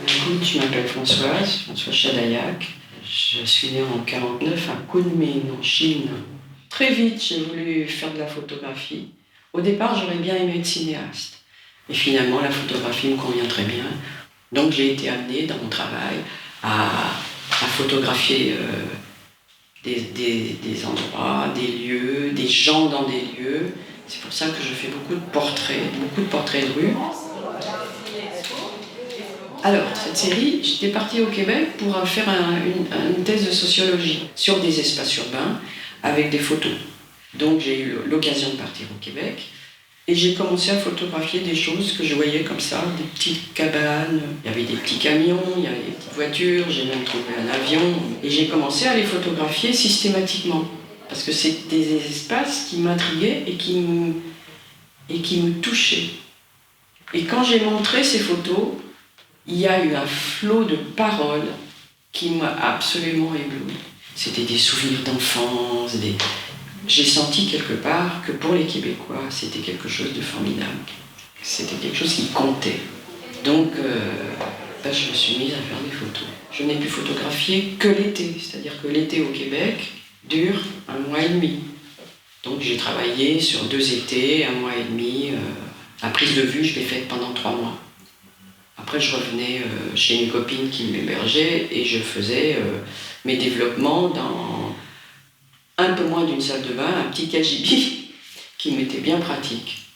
Écoute, je m'appelle Françoise Chadaillac. Je suis née en 1949 à Kunming, en Chine. Très vite, j'ai voulu faire de la photographie. Au départ, j'aurais bien aimé être cinéaste. Et finalement, la photographie me convient très bien. Donc j'ai été amenée dans mon travail à photographier des endroits, des lieux, des gens dans des lieux. C'est pour ça que je fais beaucoup de portraits de rue. Alors, cette série, j'étais partie au Québec pour faire une thèse de sociologie sur des espaces urbains avec des photos. Donc j'ai eu l'occasion de partir au Québec et j'ai commencé à photographier des choses que je voyais comme ça, des petites cabanes, il y avait des petits camions, il y avait des petites voitures, j'ai même trouvé un avion et j'ai commencé à les photographier systématiquement parce que c'est des espaces qui m'intriguaient et qui me touchaient. Et quand j'ai montré ces photos, il y a eu un flot de paroles qui m'a absolument ébloui. C'était des souvenirs d'enfance, j'ai senti quelque part que pour les Québécois, c'était quelque chose de formidable. C'était quelque chose qui comptait. Donc, je me suis mise à faire des photos. Je n'ai pu photographier que l'été, c'est-à-dire que l'été au Québec dure 1 mois et demi. Donc j'ai travaillé sur 2 étés, 1 mois et demi. La prise de vue, je l'ai faite pendant 3 mois. Après, je revenais chez une copine qui m'hébergeait et je faisais mes développements dans un peu moins d'une salle de bain, un petit cagibi qui m'était bien pratique.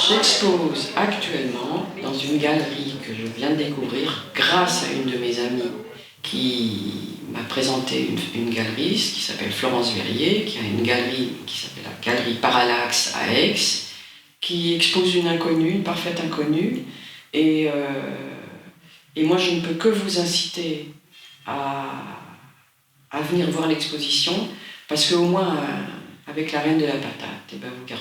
J'expose actuellement dans une galerie que je viens de découvrir grâce à une de mes amies qui m'a présenté une galeriste qui s'appelle Florence Verrier, qui a une galerie qui s'appelle la Galerie Parallaxe à Aix, qui expose une inconnue, une parfaite inconnue. Et moi, je ne peux que vous inciter à venir voir l'exposition, parce qu'au moins, avec la Reine de la Patate, vous gardez